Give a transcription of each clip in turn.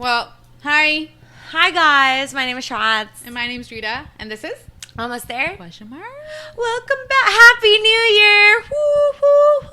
Well, hi. Hi guys, my name is Shots. And my name's Rita. And this is? Almost there. Question mark. Welcome back. Happy New Year. Woo, woo, woo.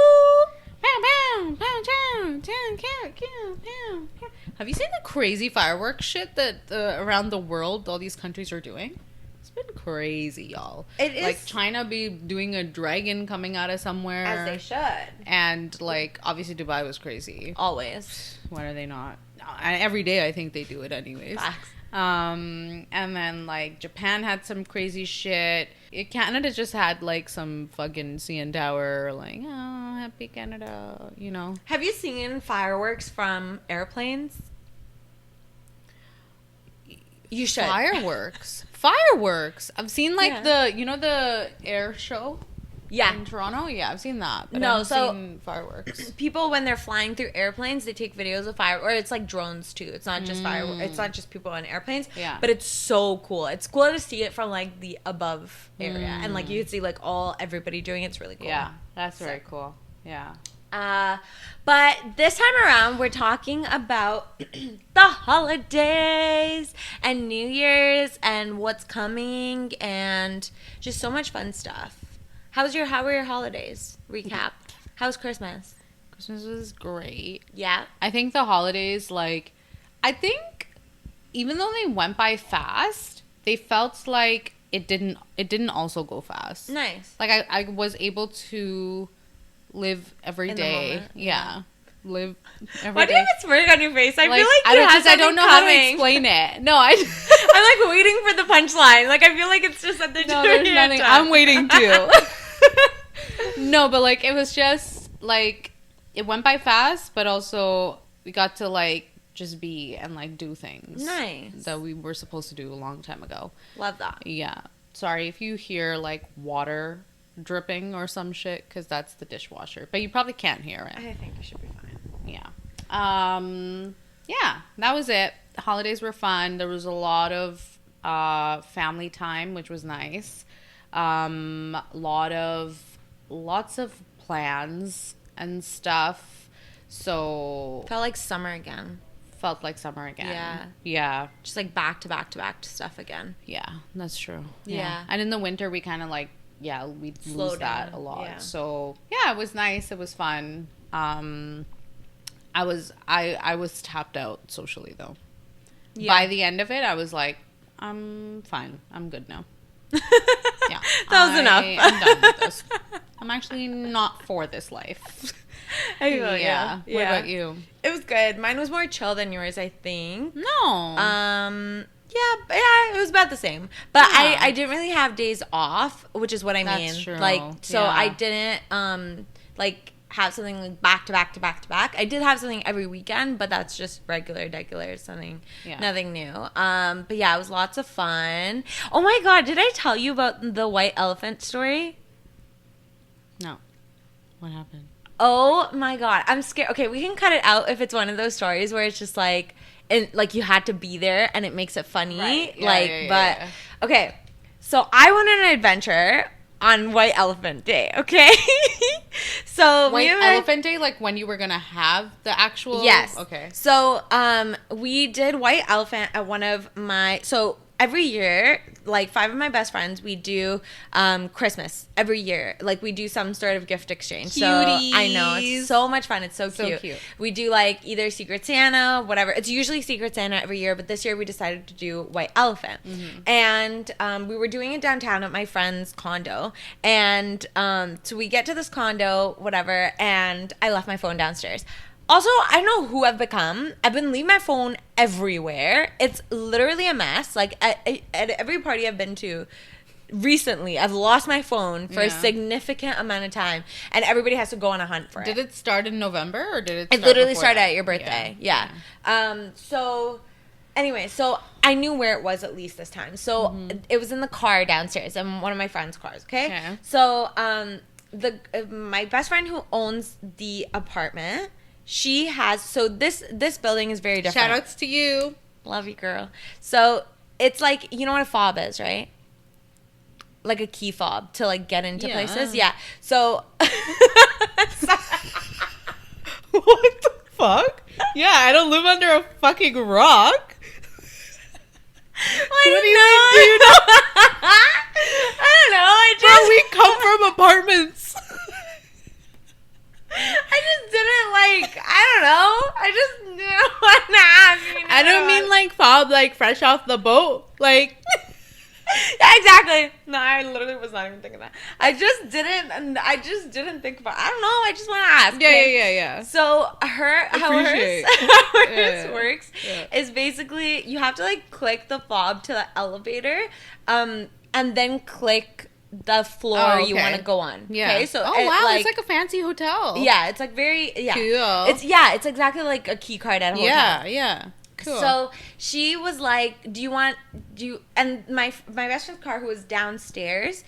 Have you seen the crazy fireworks shit that around the world all these countries are doing? It's been crazy, y'all. It is. Like China be doing a dragon coming out of somewhere. As they should. And like obviously Dubai was crazy. Always. When are they not? Every day I think they do it anyways. Facts. And then like Japan had some crazy shit. Canada just had like some fucking CN Tower, like, oh, happy Canada, you know. Have you seen fireworks from airplanes? You should. Fireworks. I've seen like the air show. Yeah. In Toronto? Yeah, I've seen that. But No, I've so seen fireworks. people, when they're flying through airplanes, they take videos of fire, or it's like drones too. It's not just fireworks. It's not just people on airplanes. Yeah. But it's so cool. It's cool to see it from like the above area, and like you can see like everybody doing it. It's really cool. Yeah, that's very cool. Yeah. But this time around, we're talking about the holidays and New Year's and what's coming and just so much fun stuff. How were your holidays? Recap. How was Christmas? Christmas was great. Yeah. I think the holidays, like, I think even though they went by fast, they felt like it didn't also go fast. Nice. Like I was able to live every day. Yeah. Live every Why do you day. have a smirk on your face? I feel like I don't know how to explain it. No, I'm like waiting for the punchline. Like I feel like it's just at the No, there's nothing. I'm waiting too. No, but like it was just like it went by fast, but also we got to like just be and like do things that we were supposed to do a long time ago. Love that. Yeah. Sorry if you hear like water dripping or some shit, because that's the dishwasher, but you probably can't hear it. I think it should be fine. Yeah. Yeah, that was it. The holidays were fun. There was a lot of family time, which was nice. Lots of plans and stuff. So Felt like summer again. Yeah. Just like back to back to back to stuff again. Yeah, that's true. Yeah. And in the winter we kind of like, we lose that a lot. Yeah. So yeah, it was nice. It was fun. I was tapped out socially though. Yeah. By the end of it, I was like, I'm fine. I'm good now. Yeah. That was enough. I'm done with this. I'm actually not for this life. I feel yeah. What about you? It was good. Mine was more chill than yours, I think. No. Yeah, it was about the same. But yeah. I didn't really have days off, which is what I mean. That's true. Like, so yeah. I didn't like have something like back to back to back to back. I did have something every weekend, but that's just regular, something, nothing new. But yeah, it was lots of fun. Oh my God, did I tell you about the white elephant story? No. What happened? Oh my God, I'm scared. Okay, we can cut it out if it's one of those stories where it's just like, and like you had to be there and it makes it funny. Right. Yeah. Okay. So I went on an adventure on White Elephant Day, okay? So White Elephant Day, like when you were gonna have the actual. Yes. Okay. So we did White Elephant at one of my every year, like 5 of my best friends, we do Christmas every year. Like we do some sort of gift exchange. Cuties. So I know it's so much fun. It's so cute. We do like either Secret Santa, whatever. It's usually Secret Santa every year, but this year we decided to do White Elephant. Mm-hmm. And we were doing it downtown at my friend's condo. And so we get to this condo, whatever, and I left my phone downstairs. Also, I don't know who I've become. I've been leaving my phone everywhere. It's literally a mess. Like, at every party I've been to recently, I've lost my phone for a significant amount of time. And everybody has to go on a hunt for it. Did it start in November or did it start It literally before started that? at your birthday. Yeah. So, anyway, so I knew where it was at least this time. So, it was in the car downstairs, in one of my friend's cars, okay? So, my best friend who owns the apartment... She has, so this building is very different. Shout outs to you. Love you, girl. So it's like, you know what a fob is, right? Like a key fob to like get into places. Yeah. So. What the fuck? Yeah, I don't live under a fucking rock. What do you know? I don't know. Bro, we come from apartments. I just didn't like. I don't know. I just didn't want to ask. You know? I don't mean like fob, like fresh off the boat, like. Yeah, exactly. No, I literally was not even thinking that. I just didn't think about. I don't know. I just want to ask. Yeah. So how hers works is basically you have to like click the fob to the elevator, and then click the floor you want to go on. Yeah. Okay. So it's like a fancy hotel. Yeah, it's like very cool. It's exactly like a key card at a hotel. Yeah. Cool. So she was like, and my best friend's car, who was downstairs,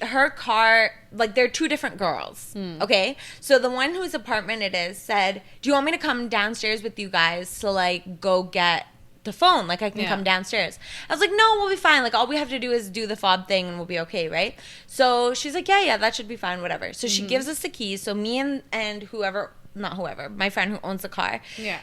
her car, like, they're two different girls. Okay. So the one whose apartment it is said, do you want me to come downstairs with you guys to like go get the phone? Like I can come downstairs. I was like, no, we'll be fine. Like all we have to do is do the fob thing and we'll be okay. Right. So she's like, yeah, that should be fine. Whatever. So she gives us the keys. So me and my friend who owns the car. Yeah.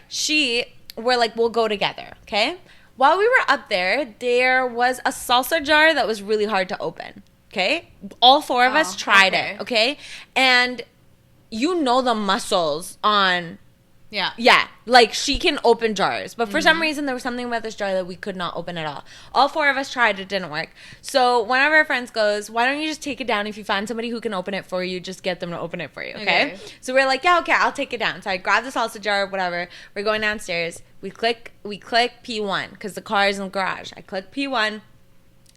We're like, we'll go together, okay? While we were up there was a salsa jar that was really hard to open, okay? All four of us tried it, okay? And you know the muscles on... Yeah, like she can open jars. But for some reason, there was something about this jar that we could not open at all. All four of us tried. It didn't work. So one of our friends goes, why don't you just take it down? If you find somebody who can open it for you, just get them to open it for you, okay? So we're like, yeah, okay, I'll take it down. So I grab the salsa jar, whatever. We're going downstairs. We click P1 because the car is in the garage. I click P1.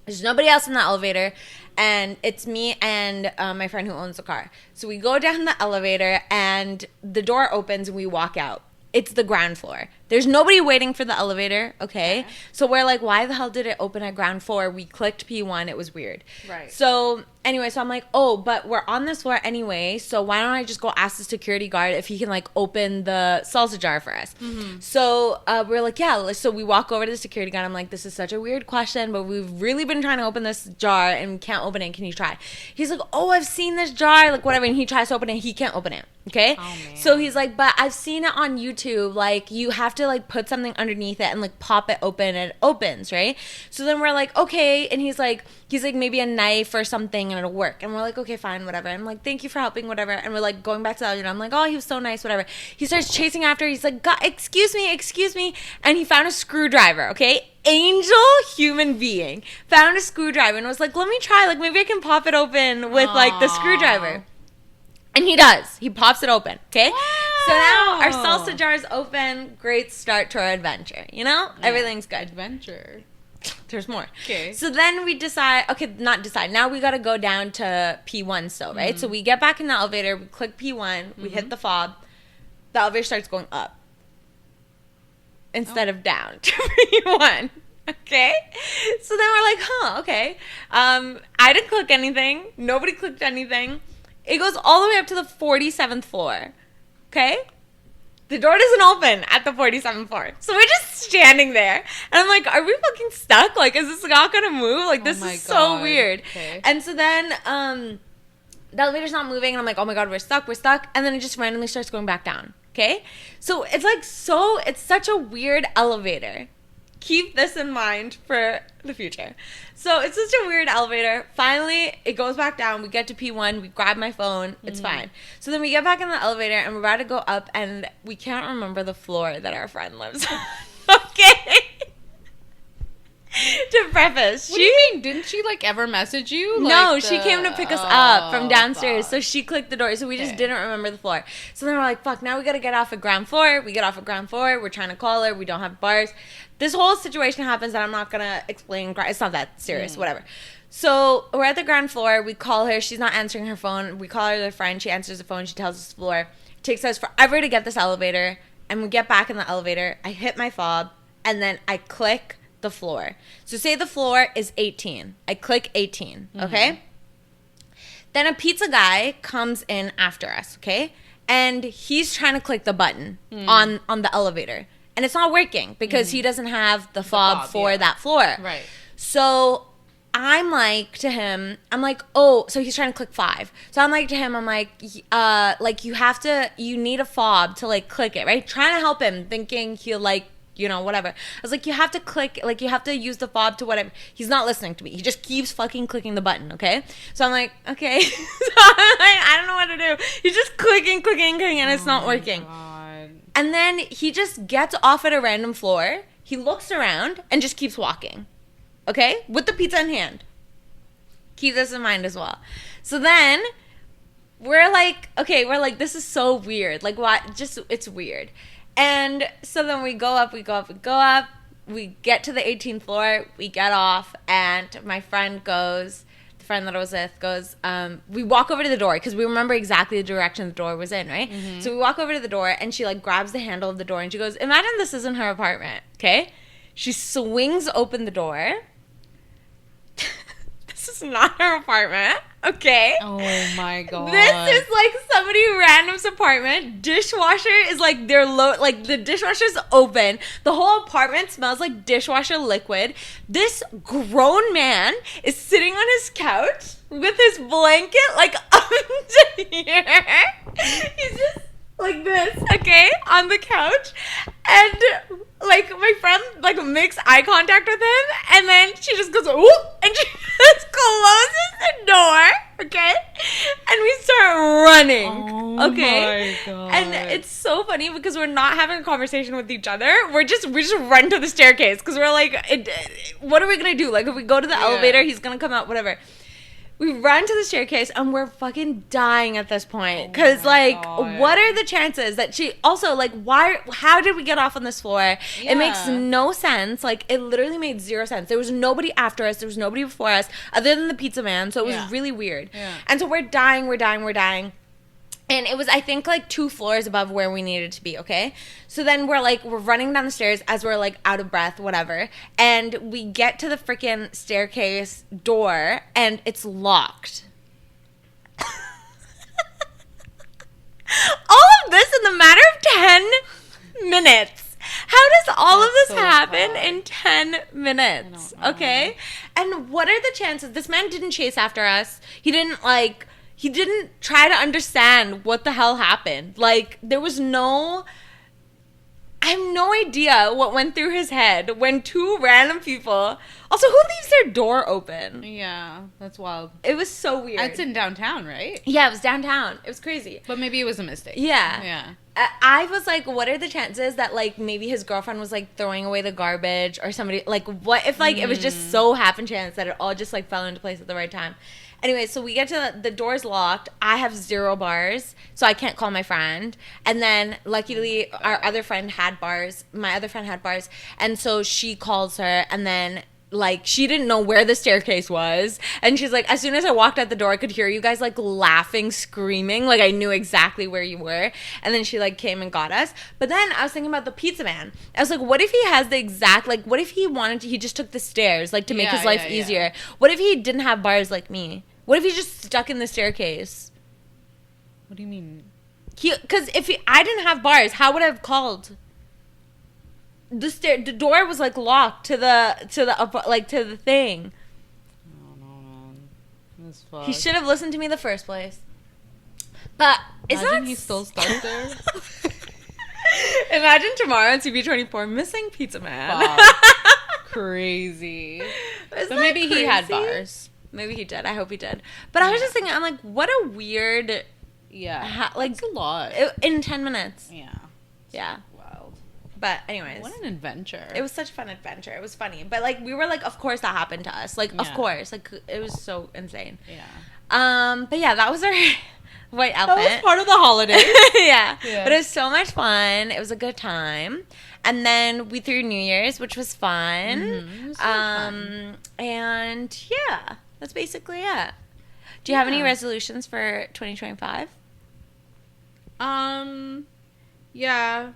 There's nobody else in the elevator, and it's me and my friend who owns the car. So we go down the elevator, and the door opens, and we walk out. It's the ground floor. There's nobody waiting for the elevator, okay? So we're like, why the hell did it open at ground floor? We clicked P1. It was weird. Right. So anyway, so I'm like, oh, but we're on this floor anyway, so why don't I just go ask the security guard if he can, like, open the salsa jar for us? So we're like, yeah. So we walk over to the security guard. I'm like, this is such a weird question, but we've really been trying to open this jar, and we can't open it. Can you try? He's like, oh, I've seen this jar, like, whatever, and he tries to open it. He can't open it, okay? Oh, man. So he's like, but I've seen it on YouTube. Like, you have to, like, put something underneath it and like pop it open and it opens, right? So then we're like, okay, and he's like maybe a knife or something and it'll work. And we're like, okay, fine, whatever. I'm like, thank you for helping, whatever. And we're like going back to the elevator. I'm like, oh, he was so nice, whatever. He starts chasing after. He's like, God, excuse me, and he found a screwdriver, okay? Angel human being found a screwdriver and was like, let me try, like maybe I can pop it open with like the screwdriver. And he does. He pops it open, okay? Wow. So now our salsa jar is open. Great start to our adventure, you know? Yeah. Everything's good. Adventure. There's more. Okay. So then we decide, now we got to go down to P1 still, right? So we get back in the elevator. We click P1. We hit the fob. The elevator starts going up instead of down to P1. Okay? So then we're like, okay. I didn't click anything. Nobody clicked anything. It goes all the way up to the 47th floor. Okay? The door doesn't open at the 47th floor. So we're just standing there. And I'm like, are we fucking stuck? Like, is this not going to move? Like, this is so weird. Okay. And so then the elevator's not moving. And I'm like, oh my God, we're stuck. And then it just randomly starts going back down. Okay? So it's like it's such a weird elevator. Keep this in mind for the future. So it's such a weird elevator. Finally, it goes back down. We get to P1. We grab my phone. It's fine. So then we get back in the elevator, and we're about to go up, and we can't remember the floor that our friend lives on. Okay? To preface, what do you mean? Didn't she like ever message you? No, she came to pick us up from downstairs. Fuck. So she clicked the door. So we just didn't remember the floor. So then we're like, fuck, now we got to get off at ground floor. We get off at ground floor. We're trying to call her. We don't have bars. This whole situation happens that I'm not going to explain. It's not that serious, whatever. So we're at the ground floor. We call her. She's not answering her phone. We call her the friend. She answers the phone. She tells us the floor. It takes us forever to get this elevator. And we get back in the elevator. I hit my fob. And then I click the floor. So say the floor is 18. I click 18, okay? Then a pizza guy comes in after us, okay? And he's trying to click the button on the elevator. And it's not working because he doesn't have the fob for that floor. Right. So I'm like to him, I'm like, oh, so he's trying to click 5. So I'm like to him, I'm like you need a fob to like click it, right? Trying to help him, thinking he'll like, you know, whatever. I was like, you have to click, like you have to use the fob to whatever. He's not listening to me. He just keeps fucking clicking the button, okay? So I'm like, okay. So I'm like, I don't know what to do. He's just clicking, and it's not working. God. And then he just gets off at a random floor. He looks around and just keeps walking. Okay? With the pizza in hand. Keep this in mind as well. So then we're like, okay, this is so weird. Like, what? Just, it's weird. And so then we go up. We get to the 18th floor. We get off. And my friend goes, the friend that I was with goes, we walk over to the door because we remember exactly the direction the door was in, right? Mm-hmm. So we walk over to the door and she like grabs the handle of the door and she goes, imagine this isn't her apartment, okay? She swings open the door. This is not her apartment, okay? Oh my God. This is like somebody random's apartment. Dishwasher is like like the dishwasher's open. The whole apartment smells like dishwasher liquid. This grown man is sitting on his couch with his blanket like under here. He's just like this, okay, on the couch. And like my friend like makes eye contact with him and then she just goes ooh, and she just closes the door, okay, and we start running. Okay, my God. And it's so funny because we're not having a conversation with each other. We just run to the staircase because we're like, what are we gonna do? Like if we go to the elevator, he's gonna come out, whatever. We run to the staircase and we're fucking dying at this point. Because, God. What are the chances that she... Also, how did we get off on this floor? Yeah. It makes no sense. Like, it literally made zero sense. There was nobody after us. There was nobody before us other than the pizza man. So it was really weird. Yeah. And so we're dying. And it was, I think, like 2 floors above where we needed to be, okay? So then we're running down the stairs as we're, like, out of breath, whatever. And we get to the freaking staircase door, and it's locked. All of this in the matter of 10 minutes. How does all of this happen in 10 minutes, okay? And what are the chances? This man didn't chase after us. He didn't try to understand what the hell happened. Like, there was I have no idea what went through his head when 2 random people... Also, who leaves their door open? Yeah, that's wild. It was so weird. It's in downtown, right? Yeah, it was downtown. It was crazy. But maybe it was a mistake. Yeah. I was like, what are the chances that, like, maybe his girlfriend was, like, throwing away the garbage or somebody... Like, what if, like, it was just so happen chance that it all just, like, fell into place at the right time? Anyway, so we get to the door's locked. I have 0 bars, so I can't call my friend. And then, luckily, our other friend had bars. My other friend had bars. And so she calls her, and then, like, she didn't know where the staircase was. And she's like, as soon as I walked out the door, I could hear you guys, like, laughing, screaming. Like, I knew exactly where you were. And then she, like, came and got us. But then I was thinking about the pizza man. I was like, what if he has the exact, like, what if he just took the stairs, like, to make his life easier? What if he didn't have bars like me? What if he's just stuck in the staircase? What do you mean? Because I didn't have bars, how would I have called? The door was like locked to the thing. Oh no, man, this fucked. He should have listened to me in the first place. But imagine he's still stuck there. Imagine tomorrow on CB24 missing pizza man. Crazy. But maybe crazy? He had bars. Maybe he did. I hope he did. But I was just thinking, I'm like, what a weird... Yeah. It's a lot. In 10 minutes. Yeah. Yeah. Wild. But anyways. What an adventure. It was such a fun adventure. It was funny. But, like, we were like, of course that happened to us. Like, of course. Like, it was so insane. Yeah. But yeah, that was our white elephant. That was part of the holiday. Yeah. But it was so much fun. It was a good time. And then we threw New Year's, which was fun. Mm-hmm. It was so fun. And yeah. That's basically it. Do you have any resolutions for 2025? Yeah.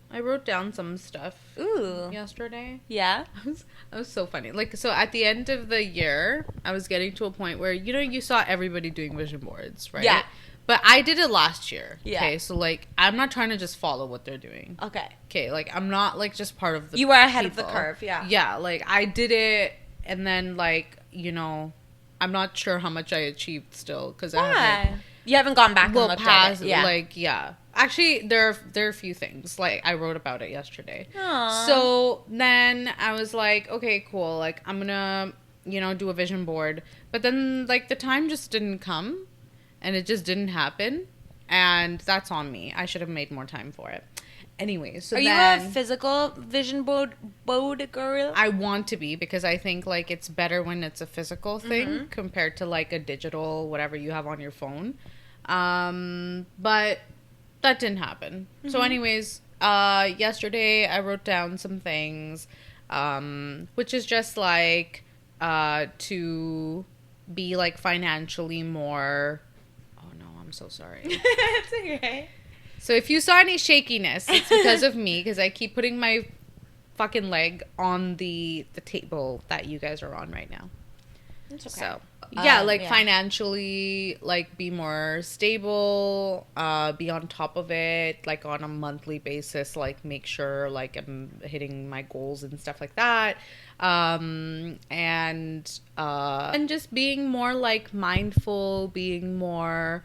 I wrote down some stuff. Ooh. Yesterday. Yeah. That was so funny. Like, so at the end of the year, I was getting to a point where, you saw everybody doing vision boards, right? Yeah. But I did it last year. Yeah. Okay, so, like, I'm not trying to just follow what they're doing. Okay. Okay, like, I'm not, like, just part of the You were ahead of the curve, yeah. Yeah, like, I did it, and then, like, you know, I'm not sure how much I achieved still because you haven't gone back and looked at it. Yeah. Actually, there are a few things. Like, I wrote about it yesterday. Aww. So then I was like, okay, cool. Like, I'm gonna, you know, do a vision board. But then, like, the time just didn't come, and it just didn't happen, and that's on me. I should have made more time for it. Anyway, so are you a physical vision board girl? I want to be, because I think, like, it's better when it's a physical thing compared to, like, a digital whatever you have on your phone. But that didn't happen. So anyways, yesterday I wrote down some things, which is just like to be like financially more. Oh no, I'm so sorry. It's okay. So if you saw any shakiness, it's because of me, because I keep putting my fucking leg on the table that you guys are on right now. It's okay. So yeah, financially, like, be more stable, be on top of it, like, on a monthly basis, like, make sure, like, I'm hitting my goals and stuff like that, and just being more, like, mindful, being more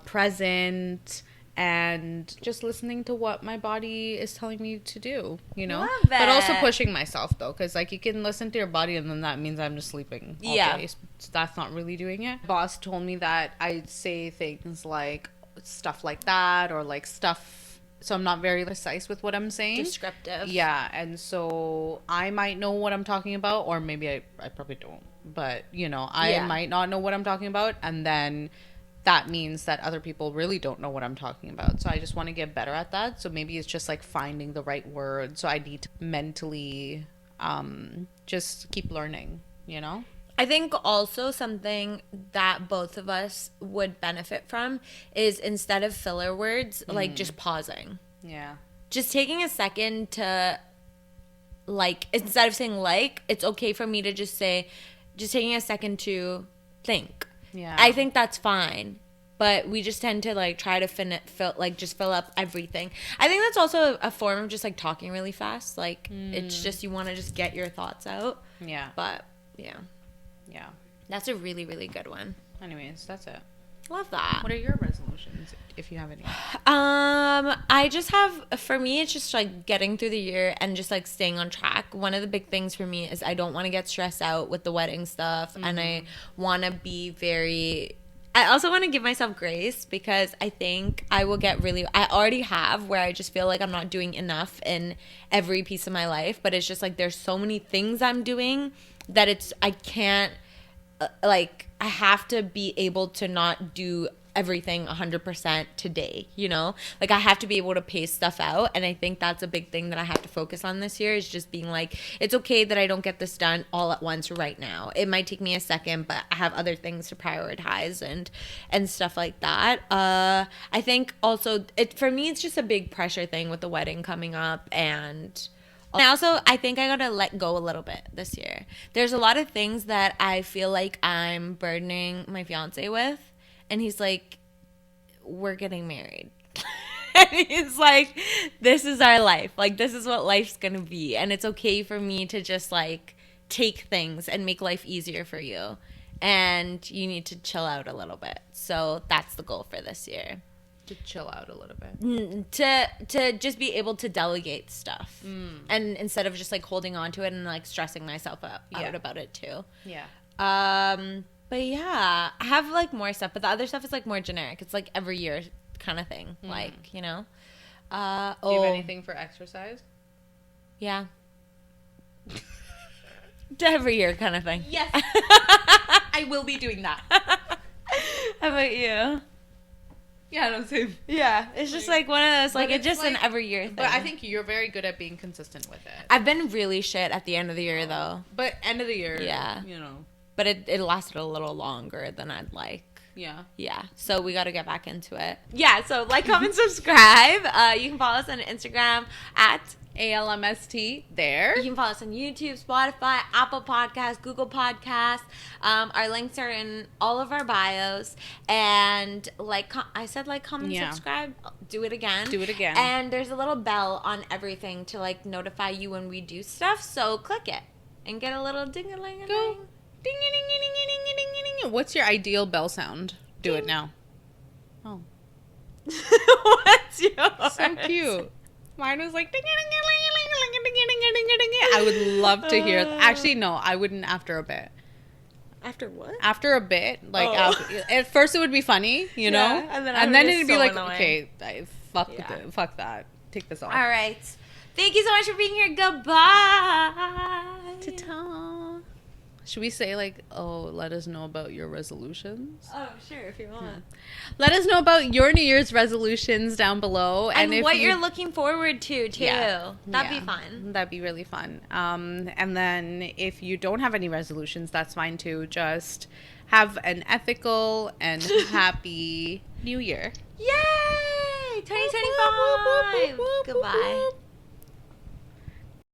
present, and just listening to what my body is telling me to do, you know? Love it. But also pushing myself, though, because, like, you can listen to your body and then that means I'm just sleeping all day. So that's not really doing it. Boss told me that I say things like stuff like that, or like stuff, so I'm not very precise with what I'm saying. Descriptive. Yeah, and so I might know what I'm talking about, or maybe I probably don't. But, you know, I might not know what I'm talking about, and then that means that other people really don't know what I'm talking about. So I just want to get better at that. So maybe it's just like finding the right word. So I need to mentally just keep learning, you know? I think also something that both of us would benefit from is, instead of filler words, like, just pausing. Yeah. Just taking a second to, like, instead of saying like, it's okay for me to just say, just taking a second to think. Yeah. I think that's fine, but we just tend to, like, try to fill up everything. I think that's also a form of just, like, talking really fast. Like, it's just, you want to just get your thoughts out. Yeah. But yeah, that's a really, really good one. Anyways, that's it. Love that. What are your resolutions, if you have any? I just have, for me, it's just, like, getting through the year and just, like, staying on track. One of the big things for me is I don't want to get stressed out with the wedding stuff, and I want to be I also want to give myself grace, because I think I already have, where I just feel like I'm not doing enough in every piece of my life, but it's just, like, there's so many things I'm doing that I can't, I have to be able to not do everything 100% today, you know? Like, I have to be able to pace stuff out, and I think that's a big thing that I have to focus on this year, is just being like, it's okay that I don't get this done all at once right now. It might take me a second, but I have other things to prioritize and stuff like that. I think also, for me, it's just a big pressure thing with the wedding coming up, and also, I think I gotta let go a little bit this year. There's a lot of things that I feel like I'm burdening my fiance with, and he's like, we're getting married. And he's like, this is our life. Like, this is what life's gonna be. And it's okay for me to just, like, take things and make life easier for you. And you need to chill out a little bit. So that's the goal for this year. To chill out a little bit. To just be able to delegate stuff. And instead of just, like, holding on to it and, like, stressing myself out about it too. Yeah. But yeah, I have, like, more stuff, but the other stuff is, like, more generic. It's, like, every year kind of thing. Like, you know. Do you have anything for exercise? Yeah. Every year kind of thing. Yes. I will be doing that. How about you? Yeah, no, same. Yeah, it's just, like, one of those, like, it's just, like, an every year thing. But I think you're very good at being consistent with it. I've been really shit at the end of the year, though. But end of the year, yeah, you know. But it lasted a little longer than I'd like. Yeah. Yeah. So we got to get back into it. Yeah. So like, comment, subscribe. You can follow us on Instagram at ALMST there. You can follow us on YouTube, Spotify, Apple Podcasts, Google Podcasts. Our links are in all of our bios. And I said, like, comment, subscribe. Do it again. Do it again. And there's a little bell on everything to, like, notify you when we do stuff. So click it and get a little ding-a-ling-a-ling. Ding, ding, ding, ding, ding, ding, ding, ding. What's your ideal bell sound? Do it now. Oh. What's yours? So cute. Mine was like ding, ding, ding, ding, ding, ding, ding, ding, ding, ding. I would love to hear. Actually, no, I wouldn't after a bit. After what? After a bit, like at first it would be funny, you know, and then it'd be like, annoying. Okay, fuck that, take this off. All right, thank you so much for being here. Goodbye. Ta-ta. Should we say like, let us know about your resolutions? Oh, sure, if you want. Let us know about your New Year's resolutions down below. And if what you're looking forward to, too. Yeah. That'd be fun. That'd be really fun. And then if you don't have any resolutions, that's fine, too. Just have an ethical and happy New Year. Yay! 2025! Goodbye.